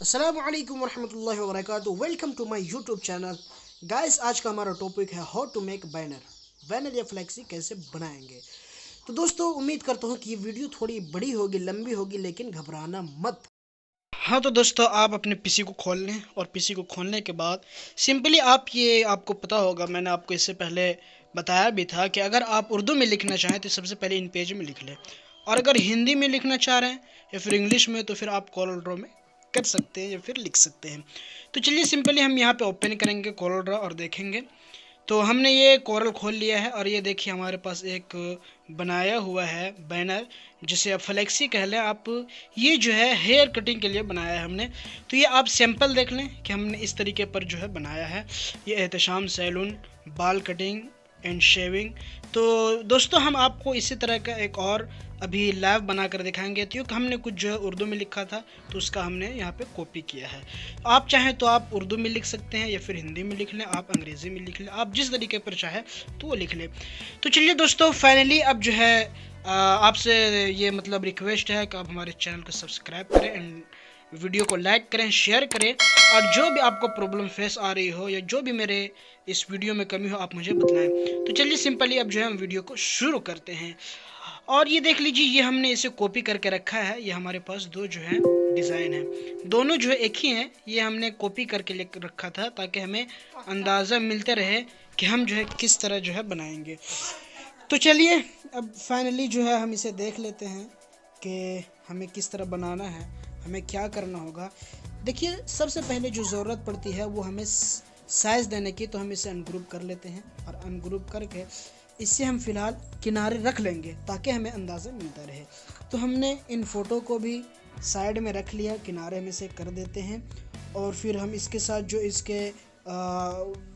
अस्सलामुअलैकुम वरहमतुल्लाहि वबरकातुहू। Welcome to my YouTube channel. Guys, आज का हमारा टॉपिक है हाउ टू मेक बैनर या फ्लेक्सी कैसे बनाएंगे। तो दोस्तों, उम्मीद करता हूँ कि ये वीडियो थोड़ी बड़ी होगी, लंबी होगी, लेकिन घबराना मत। हाँ तो दोस्तों, आप अपने पीसी को खोल लें और पीसी को खोलने के बाद सिंपली आपको पता होगा, मैंने आपको इससे पहले बताया भी था कि अगर आप उर्दू में लिखना चाहें तो सबसे पहले इन पेज में लिख लें, और अगर हिंदी में लिखना चाह रहे हैं या फिर इंग्लिश में तो फिर आप कोरल ड्रॉ में कर सकते हैं या फिर लिख सकते हैं। तो चलिए सिंपली हम यहाँ पे ओपन करेंगे कोरल ड्रॉ और देखेंगे। तो हमने ये कोरल खोल लिया है और ये देखिए हमारे पास एक बनाया हुआ है बैनर, जिसे आप फ्लेक्सी कह लें आप। ये जो है हेयर कटिंग के लिए बनाया है हमने। तो ये आप सैंपल देख लें कि हमने इस तरीके पर जो है बनाया है। ये एहतशाम सैलून बाल कटिंग एंड शेविंग। तो दोस्तों, हम आपको इसी तरह का एक और अभी लाइव बना कर दिखाएंगे। तो हमने कुछ जो है उर्दू में लिखा था तो उसका हमने यहाँ पे कॉपी किया है। आप चाहें तो आप उर्दू में लिख सकते हैं या फिर हिंदी में लिख लें, आप अंग्रेज़ी में लिख लें, आप जिस तरीके पर चाहे तो वो लिख लें। तो चलिए दोस्तों, फाइनली अब जो है आपसे ये मतलब रिक्वेस्ट है कि आप हमारे चैनल को सब्सक्राइब करें एंड वीडियो को लाइक करें, शेयर करें, और जो भी आपको प्रॉब्लम फेस आ रही हो या जो भी मेरे इस वीडियो में कमी हो आप मुझे बताएं। तो चलिए सिंपली अब जो है हम वीडियो को शुरू करते हैं। और ये देख लीजिए, ये हमने इसे कॉपी करके रखा है। ये हमारे पास दो जो है डिज़ाइन है, दोनों जो है एक ही हैं। ये हमने कॉपी करके ले रखा था ताकि हमें अंदाज़ा मिलते रहे कि हम जो है किस तरह जो है बनाएंगे। तो चलिए अब फाइनली जो है हम इसे देख लेते हैं कि हमें किस तरह बनाना है, हमें क्या करना होगा। देखिए, सबसे पहले जो ज़रूरत पड़ती है वो हमें साइज़ देने की। तो हम इसे अनग्रुप कर लेते हैं और अनग्रुप करके इससे हम फ़िलहाल किनारे रख लेंगे ताकि हमें अंदाज़ा मिलता रहे। तो हमने इन फ़ोटो को भी साइड में रख लिया, किनारे में से कर देते हैं। और फिर हम इसके साथ जो इसके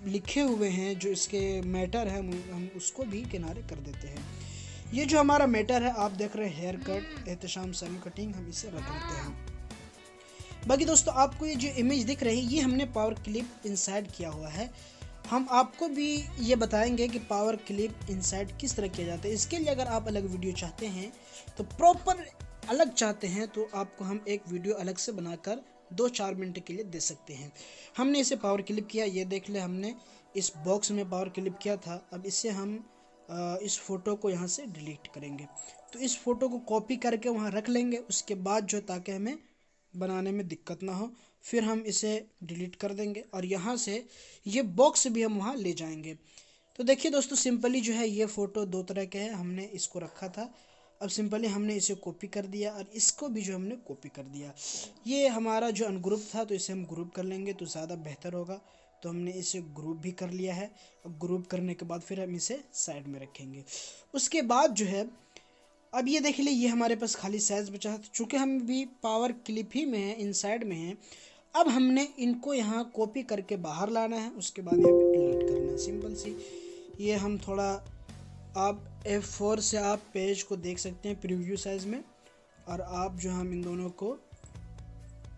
लिखे हुए हैं, जो इसके मैटर है, हम उसको भी किनारे कर देते हैं। ये जो हमारा मैटर है आप देख रहे हैं, hair cut Ehtesham saloon cutting, हम इसे रख लेते हैं। बाकी दोस्तों, आपको ये जो इमेज दिख रही है ये हमने पावर क्लिप इंसाइड किया हुआ है। हम आपको भी ये बताएंगे कि पावर क्लिप इंसाइड किस तरह किया जाता है। इसके लिए अगर आप अलग वीडियो चाहते हैं तो प्रॉपर अलग चाहते हैं तो आपको हम एक वीडियो अलग से बनाकर 2-4 मिनट के लिए दे सकते हैं। हमने इसे पावर क्लिप किया, ये देख ले, हमने इस बॉक्स में पावर क्लिप किया था। अब इससे हम इस फ़ोटो को यहाँ से डिलीट करेंगे। तो इस फ़ोटो को कॉपी करके वहाँ रख लेंगे, उसके बाद जो ताकि हमें बनाने में दिक्कत ना हो, फिर हम इसे डिलीट कर देंगे और यहाँ से ये बॉक्स भी हम वहाँ ले जाएंगे। तो देखिए दोस्तों, सिंपली जो है ये फ़ोटो दो तरह के हैं, हमने इसको रखा था। अब सिंपली हमने इसे कॉपी कर दिया और इसको भी जो हमने कॉपी कर दिया। ये हमारा जो अनग्रुप था तो इसे हम ग्रुप कर लेंगे तो ज़्यादा बेहतर होगा। तो हमने इसे ग्रुप भी कर लिया है। अब ग्रुप करने के बाद फिर हम इसे साइड में रखेंगे। उसके बाद जो है, अब ये देख लीजिए, ये हमारे पास खाली साइज़ बचा है। चूँकि हम भी पावर क्लिप ही में है, इनसाइड में है, अब हमने इनको यहाँ कॉपी करके बाहर लाना है, उसके बाद यहाँ पे डिलीट करना है, सिंपल सी। ये हम थोड़ा, आप F4 से आप पेज को देख सकते हैं प्रीव्यू साइज़ में, और आप जो हम इन दोनों को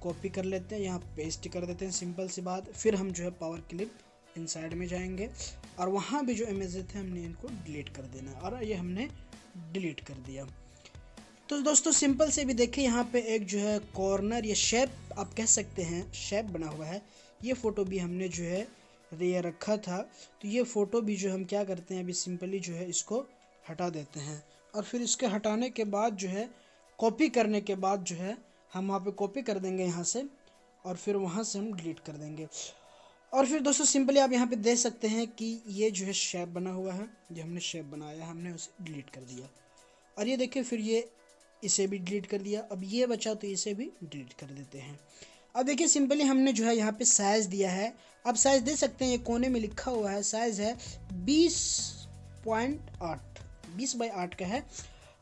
कॉपी कर लेते हैं, यहाँ पेस्ट कर देते हैं, सिंपल सी बात। फिर हम जो है पावर क्लिप इनसाइड में जाएंगे और वहाँ भी जो इमेजेस थे हमने इनको डिलीट कर देना है, और ये हमने डिलीट कर दिया। तो दोस्तों, सिंपल से भी देखिए, यहाँ पे एक जो है कॉर्नर या शेप आप कह सकते हैं, शेप बना हुआ है। ये फ़ोटो भी हमने जो है ये रखा था। तो ये फ़ोटो भी जो हम क्या करते हैं, अभी सिंपली जो है इसको हटा देते हैं, और फिर इसके हटाने के बाद जो है कॉपी करने के बाद जो है हम वहाँ पे कॉपी कर देंगे यहाँ से, और फिर वहाँ से हम डिलीट कर देंगे। और फिर दोस्तों, सिंपली आप यहाँ पे देख सकते हैं कि ये जो है शेप बना हुआ है, जो हमने शेप बनाया हमने उसे डिलीट कर दिया। और ये देखिए, फिर ये इसे भी डिलीट कर दिया। अब ये बचा तो इसे भी डिलीट कर देते हैं। अब देखिए, सिंपली हमने जो है यहाँ पे साइज़ दिया है। अब साइज़ दे सकते हैं, ये कोने में लिखा हुआ है, साइज़ है 20.8, 20x8 का है।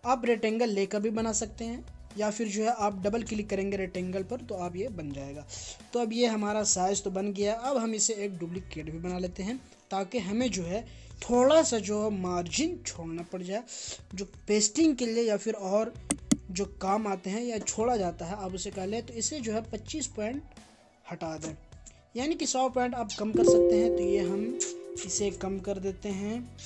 आप रेक्टेंगल लेकर भी बना सकते हैं, या फिर जो है आप डबल क्लिक करेंगे रेक्टेंगल पर तो आप ये बन जाएगा। तो अब ये हमारा साइज़ तो बन गया। अब हम इसे एक डुप्लीकेट भी बना लेते हैं ताकि हमें जो है थोड़ा सा जो मार्जिन छोड़ना पड़ जाए, जो पेस्टिंग के लिए या फिर और जो काम आते हैं या छोड़ा जाता है, आप उसे कह लें। तो इसे जो है 25 पॉइंट हटा दें, यानी कि 100 पॉइंट आप कम कर सकते हैं। तो ये हम इसे कम कर देते हैं।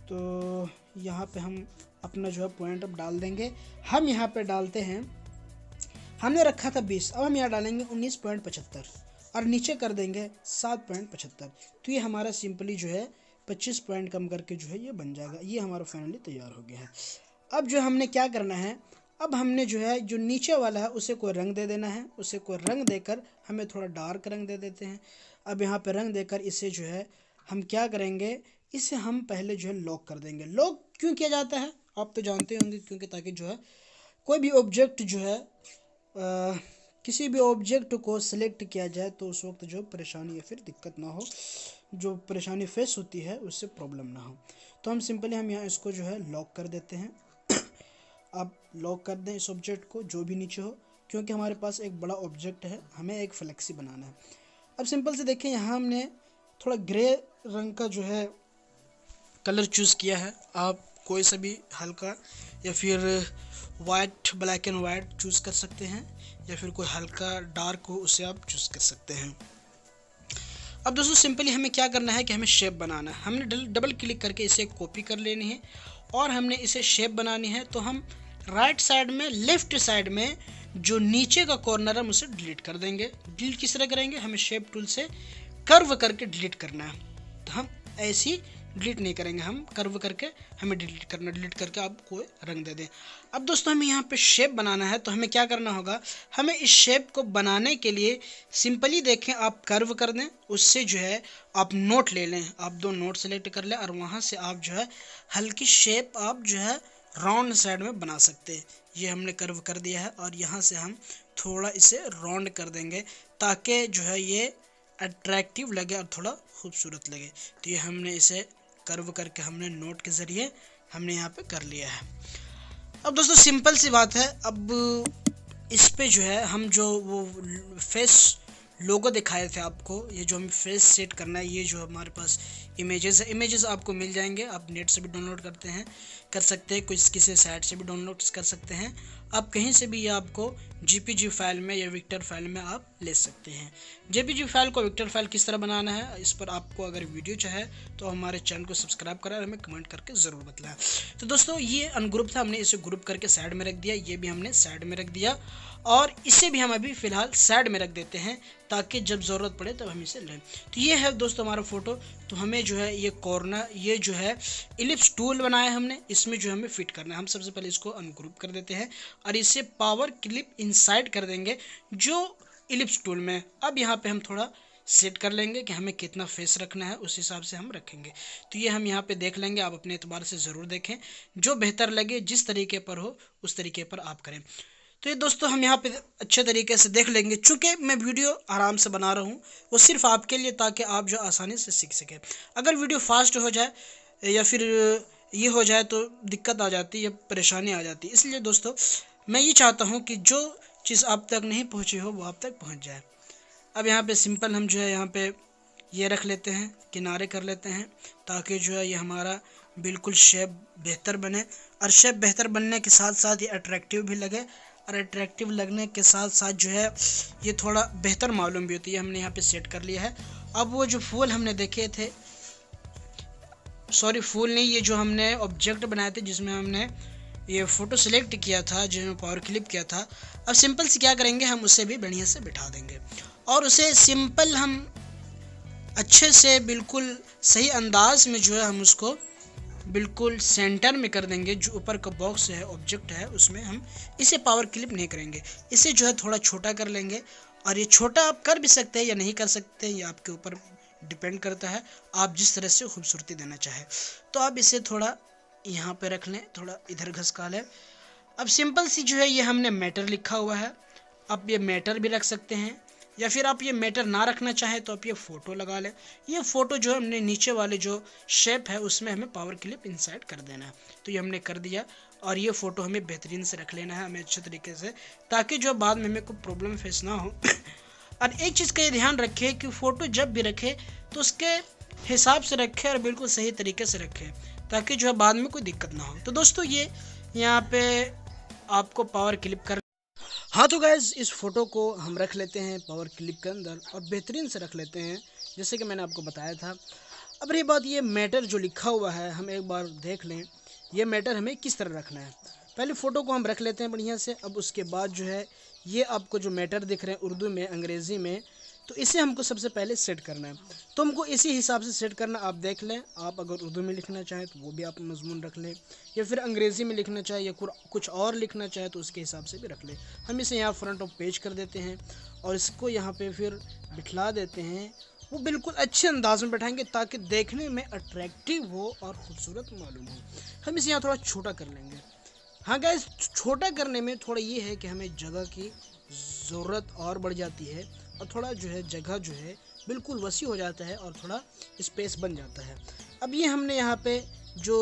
तो यहाँ पे हम अपना जो है पॉइंट अब डाल देंगे। हम यहाँ पे डालते हैं हमने रखा था 20, अब हम यहाँ डालेंगे 19.75 और नीचे कर देंगे 7.75। तो ये हमारा सिंपली जो है 25 पॉइंट कम करके जो है ये बन जाएगा। ये हमारा फाइनली तैयार हो गया है। अब जो हमने क्या करना है, अब हमने जो है जो नीचे वाला है उसे कोई रंग दे देना है। उसे कोई रंग देकर हमें थोड़ा डार्क रंग दे देते हैं। अब यहाँ पे रंग देकर इसे जो है हम क्या करेंगे, इसे हम पहले जो है लॉक कर देंगे। लॉक क्यों किया जाता है आप तो जानते होंगे, क्योंकि ताकि जो है कोई भी ऑब्जेक्ट जो है किसी भी ऑब्जेक्ट को सिलेक्ट किया जाए तो उस वक्त जो परेशानी या फिर दिक्कत ना हो, जो परेशानी फेस होती है उससे प्रॉब्लम ना हो। तो हम सिंपली हम यहाँ इसको जो है लॉक कर देते हैं। आप लॉक कर दें इस ऑब्जेक्ट को जो भी नीचे हो, क्योंकि हमारे पास एक बड़ा ऑब्जेक्ट है, हमें एक फ्लेक्सी बनाना है। अब सिंपल से देखें, यहाँ हमने थोड़ा ग्रे रंग का जो है कलर चूज़ किया है। आप कोई सा भी हल्का या फिर white, black and white choose कर सकते हैं, या फिर कोई हल्का डार्क हो उसे आप चूज़ कर सकते हैं। अब दोस्तों सिंपली हमें क्या करना है कि हमें शेप बनाना है। हमने डबल क्लिक करके इसे कॉपी कर लेनी है और हमने इसे शेप बनानी है। तो हम राइट साइड में, लेफ्ट साइड में जो नीचे का कॉर्नर है उसे डिलीट कर देंगे। डिलीट किस तरह करेंगे, हमें शेप टूल से कर्व करके डिलीट करना है। तो हम ऐसी डिलीट नहीं करेंगे, हम कर्व करके हमें डिलीट करना। डिलीट करके आप कोई रंग दे दें। अब दोस्तों हमें यहाँ पे शेप बनाना है, तो हमें क्या करना होगा, हमें इस शेप को बनाने के लिए सिंपली देखें, आप कर्व कर दें, उससे जो है आप नोट ले लें। आप 2 नोट सेलेक्ट कर लें और वहाँ से आप जो है हल्की शेप आप जो है राउंड साइड में बना सकते हैं। ये हमने कर्व कर दिया है और यहाँ से हम थोड़ा इसे राउंड कर देंगे ताकि जो है ये अट्रैक्टिव लगे और थोड़ा खूबसूरत लगे। तो ये हमने इसे कर्व करके हमने नोट के ज़रिए हमने यहाँ पे कर लिया है। अब दोस्तों सिंपल सी बात है, अब इस पे जो है हम जो वो फेस लोगो दिखाए थे आपको, ये जो हमें फेस सेट करना है, ये जो हमारे पास इमेजेस है, इमेजेस आपको मिल जाएंगे। आप नेट से भी डाउनलोड कर सकते हैं, किसी साइट से भी डाउनलोड कर सकते हैं। आप कहीं से भी ये आपको JPG फाइल में या विक्टर फाइल में आप ले सकते हैं। JPG फाइल को विक्टर फाइल किस तरह बनाना है, इस पर आपको अगर वीडियो चाहे तो हमारे चैनल को सब्सक्राइब करें और हमें कमेंट करके ज़रूर बताएं। तो दोस्तों ये अनग्रुप था, हमने इसे ग्रुप करके साइड में रख दिया। ये भी हमने साइड में रख दिया और इसे भी हम अभी फ़िलहाल साइड में रख देते हैं ताकि जब ज़रूरत पड़े तब हम इसे लें। तो ये है दोस्तों हमारा फ़ोटो। तो हमें जो है ये कॉर्नर, ये जो है इलिप्स टूल बनाया हमने, इसमें जो हमें फिट करना है। हम सबसे पहले इसको अनग्रुप कर देते हैं और इसे पावर क्लिप इनसाइड कर देंगे जो इलिप्स टूल में। अब यहाँ पे हम थोड़ा सेट कर लेंगे कि हमें कितना फेस रखना है, उस हिसाब से हम रखेंगे। तो ये हम यहाँ पे देख लेंगे, आप अपने एतबार से ज़रूर देखें, जो बेहतर लगे जिस तरीके पर हो उस तरीके पर आप करें। तो ये दोस्तों हम यहाँ पे अच्छे तरीके से देख लेंगे। चूँकि मैं वीडियो आराम से बना रहा हूँ, वो सिर्फ आपके लिए, ताकि आप जो आसानी से सीख सकें। अगर वीडियो फास्ट हो जाए या फिर ये हो जाए तो दिक्कत आ जाती है, परेशानी आ जाती है। इसलिए दोस्तों मैं ये चाहता हूँ कि जो चीज़ आप तक नहीं पहुँची हो वो आप तक पहुँच जाए। अब यहाँ पे सिंपल हम जो है यहाँ पे ये रख लेते हैं, किनारे कर लेते हैं, ताकि जो है ये हमारा बिल्कुल शेप बेहतर बने। और शेप बेहतर बनने के साथ साथ ये अट्रैक्टिव भी लगे, और अट्रैक्टिव लगने के साथ साथ जो है ये थोड़ा बेहतर मालूम भी होती है। हमने यहाँ पे सेट कर लिया है। अब वो जो फूल हमने देखे थे, सॉरी फूल नहीं, ये जो हमने ऑब्जेक्ट बनाए थे जिसमें हमने ये फ़ोटो सिलेक्ट किया था, जिसमें पावर क्लिप किया था, अब सिंपल से क्या करेंगे, हम उसे भी बढ़िया से बिठा देंगे और उसे सिंपल हम अच्छे से बिल्कुल सही अंदाज में जो है हम उसको बिल्कुल सेंटर में कर देंगे। जो ऊपर का बॉक्स है, ऑब्जेक्ट है, उसमें हम इसे पावर क्लिप नहीं करेंगे, इसे जो है थोड़ा छोटा कर लेंगे। और ये छोटा आप कर भी सकते हैं या नहीं कर सकते हैं, ये आपके ऊपर डिपेंड करता है, आप जिस तरह से खूबसूरती देना चाहें। तो आप इसे थोड़ा यहाँ पे रख लें, थोड़ा इधर घसका लें। अब सिंपल सी जो है ये हमने मैटर लिखा हुआ है, आप ये मैटर भी रख सकते हैं, या फिर आप ये मैटर ना रखना चाहें तो आप ये फ़ोटो लगा लें। ये फ़ोटो जो हमने नीचे वाले जो शेप है उसमें हमें पावर क्लिप इंसर्ट कर देना है। तो ये हमने कर दिया और ये फ़ोटो हमें बेहतरीन से रख लेना है, हमें अच्छे तरीके से, ताकि जो बाद में हमें कोई प्रॉब्लम फेस ना हो। और एक चीज़ का ये ध्यान रखें कि फ़ोटो जब भी रखें तो उसके हिसाब से रखें और बिल्कुल सही तरीके से रखें, ताकि जो है बाद में कोई दिक्कत ना हो। तो दोस्तों ये यहाँ पे आपको पावर क्लिप कर, हाँ तो गाइस इस फ़ोटो को हम रख लेते हैं पावर क्लिप के अंदर और बेहतरीन से रख लेते हैं, जैसे कि मैंने आपको बताया था। अब रही बात ये मैटर जो लिखा हुआ है, हम एक बार देख लें ये मैटर हमें किस तरह रखना है। पहले फ़ोटो को हम रख लेते हैं बढ़िया से। अब उसके बाद जो है ये आपको जो मैटर दिख रहे हैं उर्दू में, अंग्रेज़ी में, तो इसे हमको सबसे पहले सेट करना है। तो हमको इसी हिसाब से सेट करना, आप देख लें। आप अगर उर्दू में लिखना चाहें तो वो भी आप मजमून रख लें, या फिर अंग्रेज़ी में लिखना चाहें या कुछ और लिखना चाहें तो उसके हिसाब से भी रख लें। हम इसे यहाँ फ्रंट ऑफ पेज कर देते हैं और इसको यहाँ पे फिर बिठला देते हैं। वो बिल्कुल अच्छे अंदाज में बैठाएंगे ताकि देखने में अट्रैक्टिव हो और ख़ूबसूरत मालूम हो। हम इसे यहाँ थोड़ा छोटा कर लेंगे। हाँ गाइस, छोटा करने में थोड़ा ये है कि हमें जगह की ज़रूरत और बढ़ जाती है और थोड़ा जो है जगह जो है बिल्कुल वसी हो जाता है और थोड़ा स्पेस बन जाता है। अब ये हमने यहाँ पे जो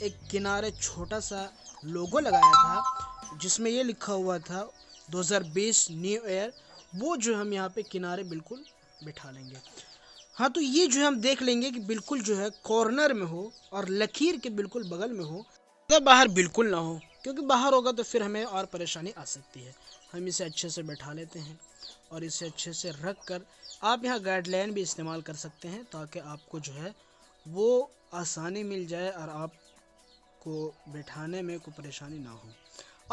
एक किनारे छोटा सा लोगो लगाया था जिसमें ये लिखा हुआ था 2020 न्यू ईयर, वो जो हम यहाँ पे किनारे बिल्कुल बिठा लेंगे। हाँ, तो ये जो है हम देख लेंगे कि बिल्कुल जो है कॉर्नर में हो और लकीर के बिल्कुल बगल में हो, तो बाहर बिल्कुल ना हो, क्योंकि बाहर होगा तो फिर हमें और परेशानी आ सकती है। हम इसे अच्छे से बैठा लेते हैं और इसे अच्छे से रख कर आप यहाँ गाइडलाइन भी इस्तेमाल कर सकते हैं ताकि आपको जो है वो आसानी मिल जाए और आपको बैठाने में कोई परेशानी ना हो।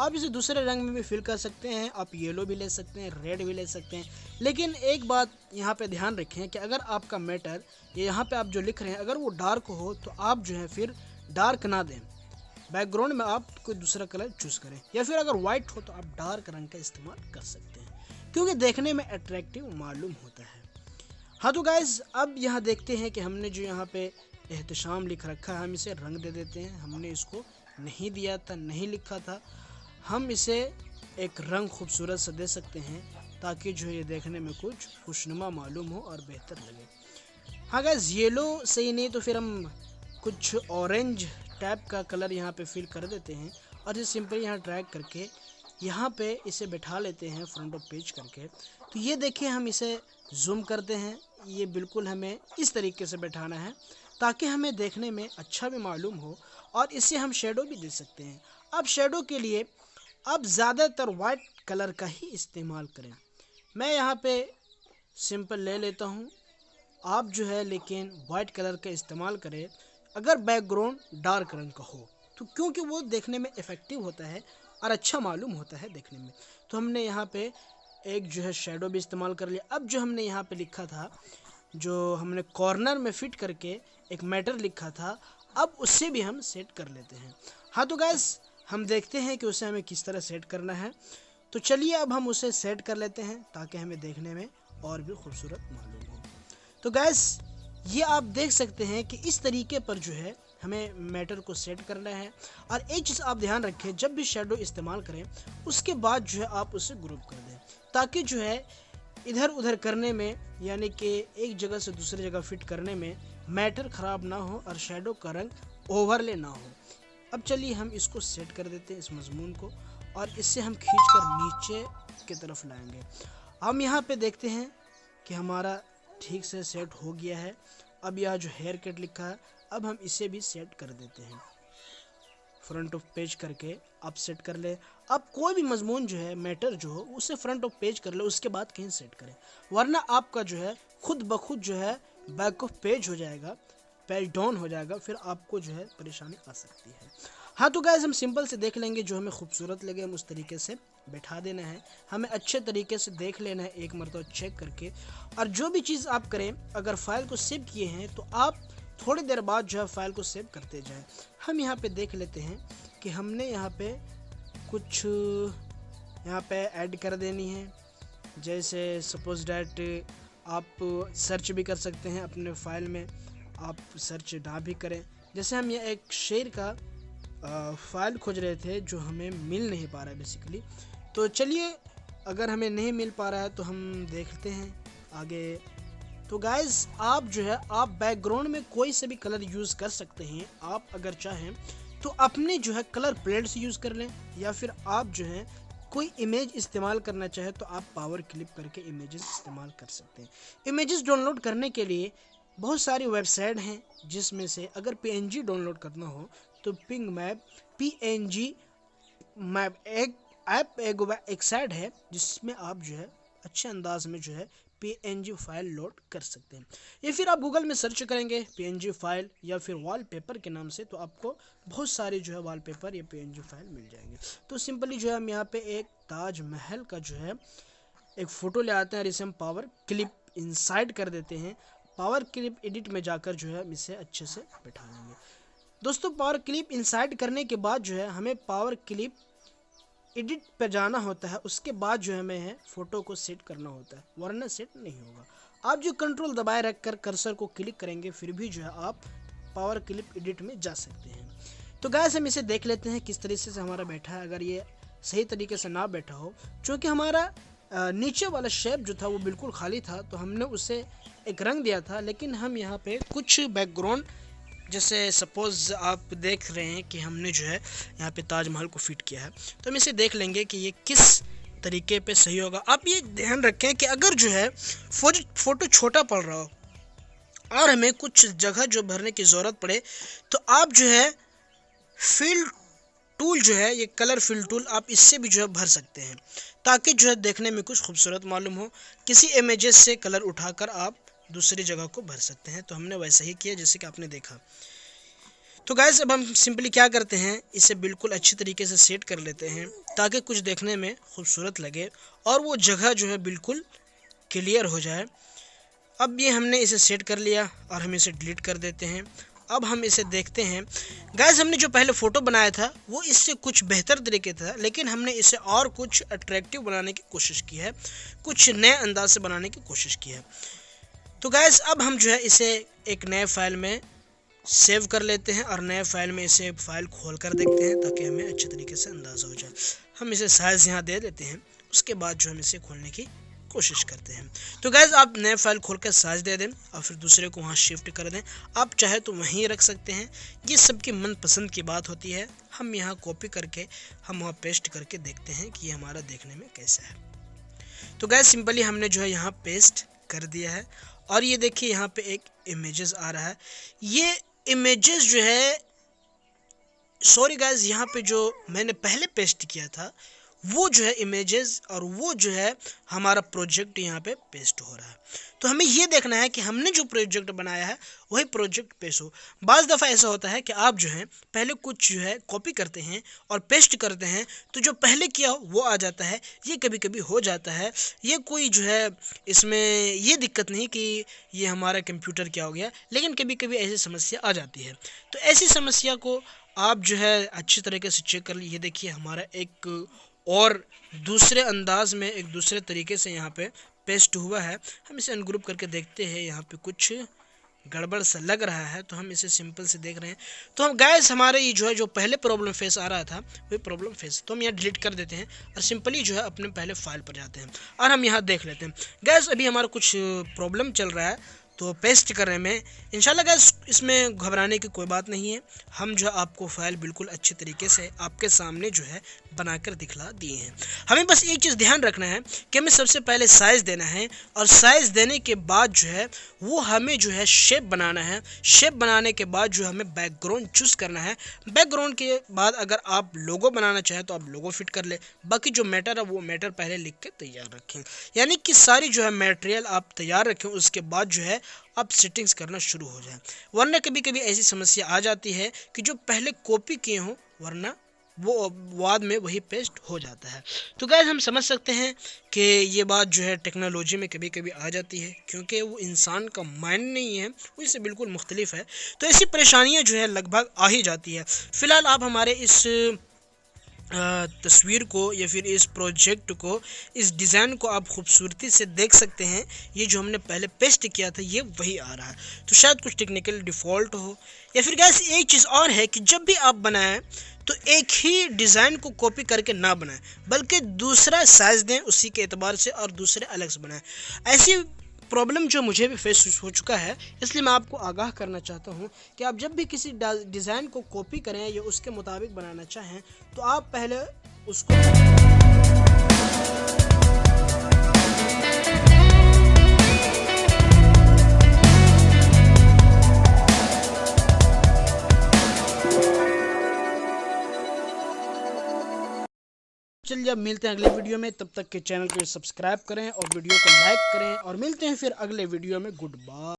आप इसे दूसरे रंग में भी फिल कर सकते हैं, आप येलो भी ले सकते हैं, रेड भी ले सकते हैं। लेकिन एक बात यहाँ पे ध्यान रखें कि अगर आपका मैटर यहाँ पे आप जो लिख रहे हैं अगर वो डार्क हो तो आप जो है फिर डार्क ना दें, बैकग्राउंड में आप कोई दूसरा कलर चूज़ करें, या फिर अगर वाइट हो तो आप डार्क रंग का इस्तेमाल कर सकते हैं क्योंकि देखने में अट्रैक्टिव मालूम होता है। हाँ तो गाइस, अब यहाँ देखते हैं कि हमने जो यहाँ पे एहतशाम लिख रखा है हम इसे रंग दे देते हैं। हमने इसको नहीं दिया था, नहीं लिखा था, हम इसे एक रंग खूबसूरत सा दे सकते हैं ताकि जो ये देखने में कुछ खुशनुमा मालूम हो और बेहतर लगे। हाँ गाइस, येलो सही नहीं तो फिर हम कुछ ऑरेंज टाइप का कलर यहाँ पे फिल कर देते हैं और इसे सिंपली यहाँ ड्रैग करके यहाँ पे इसे बैठा लेते हैं फ्रंट ऑफ पेज करके। तो ये देखिए, हम इसे जूम करते हैं, ये बिल्कुल हमें इस तरीके से बैठाना है ताकि हमें देखने में अच्छा भी मालूम हो और इससे हम शेडो भी दे सकते हैं। अब शेडो के लिए अब ज़्यादातर वाइट कलर का ही इस्तेमाल करें। मैं यहाँ पे सिंपल ले लेता हूँ, आप जो है लेकिन वाइट कलर का इस्तेमाल करें अगर बैकग्राउंड डार्क रंग का हो तो, क्योंकि वो देखने में इफ़ेक्टिव होता है और अच्छा मालूम होता है देखने में। तो हमने यहाँ पे एक जो है शेडो भी इस्तेमाल कर लिया। अब जो हमने यहाँ पे लिखा था, जो हमने कॉर्नर में फिट करके एक मैटर लिखा था, अब उससे भी हम सेट कर लेते हैं। हाँ तो गाइस, हम देखते हैं कि उसे हमें किस तरह सेट करना है। तो चलिए अब हम उसे सेट कर लेते हैं ताकि हमें देखने में और भी खूबसूरत मालूम हो। तो गाइस, ये आप देख सकते हैं कि इस तरीके पर जो है हमें मैटर को सेट करना है। और एक चीज़ आप ध्यान रखें, जब भी शेडो इस्तेमाल करें उसके बाद जो है आप उसे ग्रुप कर दें ताकि जो है इधर उधर करने में, यानी कि एक जगह से दूसरी जगह फिट करने में मैटर ख़राब ना हो और शेडो का रंग ओवरले ना हो। अब चलिए हम इसको सेट कर देते हैं इस मजमून को, और इससे हम खींचकर नीचे की तरफ लाएंगे। हम यहाँ पे देखते हैं कि हमारा ठीक से सेट हो गया है। अब यह जो हेयर कट लिखा है, अब हम इसे भी सेट कर देते हैं। फ्रंट ऑफ पेज करके आप सेट कर ले। अब कोई भी मजमून जो है मैटर जो हो उसे फ्रंट ऑफ पेज कर ले, उसके बाद कहीं सेट करें, वरना आपका जो है खुद ब खुद जो है बैक ऑफ पेज हो जाएगा, पेज डाउन हो जाएगा, फिर आपको जो है परेशानी आ सकती है। हाँ तो गाइस, हम सिंपल से देख लेंगे, जो हमें खूबसूरत लगे हम उस तरीके से बैठा देना है। हमें अच्छे तरीके से देख लेना है एक मरतबा चेक करके। और जो भी चीज़ आप करें, अगर फाइल को सेव किए हैं तो आप थोड़ी देर बाद जो है फाइल को सेव करते जाएं। हम यहाँ पे देख लेते हैं कि हमने यहाँ पे कुछ यहाँ पे ऐड कर देनी है। जैसे सपोज डैट आप सर्च भी कर सकते हैं अपने फाइल में, आप सर्च ना भी करें। जैसे हम ये एक शेर का फाइल खोज रहे थे जो हमें मिल नहीं पा रहा है बेसिकली। तो चलिए, अगर हमें नहीं मिल पा रहा है तो हम देखते हैं आगे। तो गाइस, आप जो है आप बैकग्राउंड में कोई से भी कलर यूज़ कर सकते हैं। आप अगर चाहें तो अपने जो है कलर प्लेट्स यूज़ कर लें, या फिर आप जो है कोई इमेज इस्तेमाल करना चाहे तो आप पावर क्लिप करके इमेजेस इस्तेमाल कर सकते हैं। इमेजेस डाउनलोड करने के लिए बहुत सारी वेबसाइट हैं, जिसमें से अगर PNG डाउनलोड करना हो तो पिंग मैप PNG मैप एक ऐप एक साइट है जिसमें आप जो है अच्छे अंदाज में जो है PNG फाइल लोड कर सकते हैं। या फिर आप गूगल में सर्च करेंगे PNG फाइल या फिर वॉलपेपर के नाम से, तो आपको बहुत सारे जो है वॉलपेपर या PNG फाइल मिल जाएंगे। तो सिंपली जो है हम यहाँ पे एक ताजमहल का जो है एक फ़ोटो ले आते हैं और इसे हम पावर क्लिप इंसाइड कर देते हैं। पावर क्लिप एडिट में जाकर जो है हम इसे अच्छे से बैठा लेंगे। दोस्तों पावर क्लिप इंसाइड करने के बाद जो है हमें पावर क्लिप एडिट पर जाना होता है, उसके बाद जो हमें है फ़ोटो को सेट करना होता है, वरना सेट नहीं होगा। आप जो कंट्रोल दबाए रखकर कर्सर को क्लिक करेंगे फिर भी जो है आप पावर क्लिप एडिट में जा सकते हैं। तो गाइस हम इसे देख लेते हैं किस तरीके से हमारा बैठा है। अगर ये सही तरीके से ना बैठा हो, क्योंकि हमारा नीचे वाला शेप जो था वो बिल्कुल खाली था, तो हमने उसे एक रंग दिया था, लेकिन हम यहाँ पे कुछ बैकग्राउंड, जैसे सपोज़ आप देख रहे हैं कि हमने जो है यहाँ पे ताजमहल को फिट किया है, तो हम इसे देख लेंगे कि ये किस तरीके पे सही होगा। आप ये ध्यान रखें कि अगर जो है फ़ोटो छोटा पड़ रहा हो और हमें कुछ जगह जो भरने की ज़रूरत पड़े, तो आप जो है फिल टूल जो है, ये कलर फिल टूल, आप इससे भी जो है भर सकते हैं, ताकि जो है देखने में कुछ खूबसूरत मालूम हो। किसी इमेजेस से कलर उठाकर आप दूसरी जगह को भर सकते हैं। तो हमने वैसा ही किया जैसे कि आपने देखा। तो गाइस अब हम सिंपली क्या करते हैं, इसे बिल्कुल अच्छी तरीके से सेट कर लेते हैं ताकि कुछ देखने में खूबसूरत लगे और वो जगह जो है बिल्कुल क्लियर हो जाए। अब ये हमने इसे सेट कर लिया और हम इसे डिलीट कर देते हैं। अब हम इसे देखते हैं। गाइस हमने जो पहले फ़ोटो बनाया था वो इससे कुछ बेहतर तरीके था, लेकिन हमने इसे और कुछ अट्रैक्टिव बनाने की कोशिश की है, कुछ नए अंदाज से बनाने की कोशिश की है। तो गाइस अब हम जो है इसे एक नए फाइल में सेव कर लेते हैं और नए फाइल में इसे फाइल खोल कर देखते हैं ताकि हमें अच्छे तरीके से अंदाज़ा हो जाए। हम इसे साइज़ यहाँ दे देते हैं, उसके बाद जो हम इसे खोलने की कोशिश करते हैं। तो गाइस आप नए फाइल खोल कर साइज दे दें और फिर दूसरे को वहाँ शिफ्ट कर दें। आप चाहे तो वहीं रख सकते हैं, ये सबकी मनपसंद की बात होती है। हम यहाँ कॉपी करके हम वहाँ पेस्ट करके देखते हैं कि ये हमारा देखने में कैसा है। तो गाइस सिंपली हमने जो है यहाँ पेस्ट कर दिया है और ये देखिए यहाँ पे एक इमेजेस आ रहा है। ये इमेजेस जो है, सॉरी गाइस, यहाँ पे जो मैंने पहले पेस्ट किया था वो जो है इमेजेस और वो जो है हमारा प्रोजेक्ट यहाँ पे पेस्ट हो रहा है। तो हमें ये देखना है कि हमने जो प्रोजेक्ट बनाया है वही प्रोजेक्ट पेस्ट हो। बाज़ दफ़ा ऐसा होता है कि आप जो है पहले कुछ जो है कॉपी करते हैं और पेस्ट करते हैं, तो जो पहले किया वो आ जाता है। ये कभी कभी हो जाता है, ये कोई जो है इसमें ये दिक्कत नहीं कि ये हमारा कंप्यूटर क्या हो गया, लेकिन कभी कभी ऐसी समस्या आ जाती है। तो ऐसी समस्या को आप जो है अच्छी तरीके से चेक कर लीजिए। देखिए हमारा एक और दूसरे अंदाज में, एक दूसरे तरीके से यहाँ पे पेस्ट हुआ है। हम इसे अनग्रुप करके देखते हैं, यहाँ पे कुछ गड़बड़ सा लग रहा है, तो हम इसे सिंपल से देख रहे हैं। तो हम गाइस हमारे ये जो है जो पहले प्रॉब्लम फेस आ रहा था वही प्रॉब्लम फेस, तो हम यहाँ डिलीट कर देते हैं और सिंपली जो है अपने पहले फाइल पर जाते हैं और हम यहाँ देख लेते हैं। गाइस अभी हमारा कुछ प्रॉब्लम चल रहा है तो पेस्ट करने में। इंशाल्लाह गाइस इसमें घबराने की कोई बात नहीं है, हम जो आपको फ़ाइल बिल्कुल अच्छे तरीके से आपके सामने जो है बनाकर दिखला दिए हैं। हमें बस एक चीज़ ध्यान रखना है कि हमें सबसे पहले साइज़ देना है और साइज़ देने के बाद जो है वो हमें जो है शेप बनाना है। शेप बनाने के बाद जो हमें बैकग्राउंड चूज़ करना है। बैकग्राउंड के बाद अगर आप लोगो बनाना चाहें तो आप लोगो फिट कर ले, बाकी जो मैटर है वो मैटर पहले लिख के तैयार रखें, यानी कि सारी जो है मटेरियल आप तैयार रखें, उसके बाद जो है अब सेटिंग्स करना शुरू हो जाए। वरना कभी कभी ऐसी समस्या आ जाती है कि जो पहले कॉपी किए हों वरना वो बाद में वही पेस्ट हो जाता है। तो गाइस हम समझ सकते हैं कि ये बात जो है टेक्नोलॉजी में कभी कभी आ जाती है, क्योंकि वो इंसान का माइंड नहीं है, वो इससे बिल्कुल मुख्तलिफ है। तो ऐसी परेशानियां जो है लगभग आ ही जाती है। फ़िलहाल आप हमारे इस तस्वीर को या फिर इस प्रोजेक्ट को, इस डिज़ाइन को आप खूबसूरती से देख सकते हैं। ये जो हमने पहले पेस्ट किया था ये वही आ रहा है। तो शायद कुछ टेक्निकल डिफ़ॉल्ट हो, या फिर गैस एक चीज़ और है कि जब भी आप बनाएं तो एक ही डिज़ाइन को कॉपी करके ना बनाएं, बल्कि दूसरा साइज़ दें उसी के एतबार से और दूसरे अलग से बनाएं। ऐसी प्रॉब्लम जो मुझे भी फेस हो चुका है, इसलिए मैं आपको आगाह करना चाहता हूं कि आप जब भी किसी डिज़ाइन को कॉपी करें या उसके मुताबिक बनाना चाहें तो आप पहले उसको चलिए अब मिलते हैं अगले वीडियो में, तब तक के चैनल को सब्सक्राइब करें और वीडियो को लाइक करें और मिलते हैं फिर अगले वीडियो में। Good bye.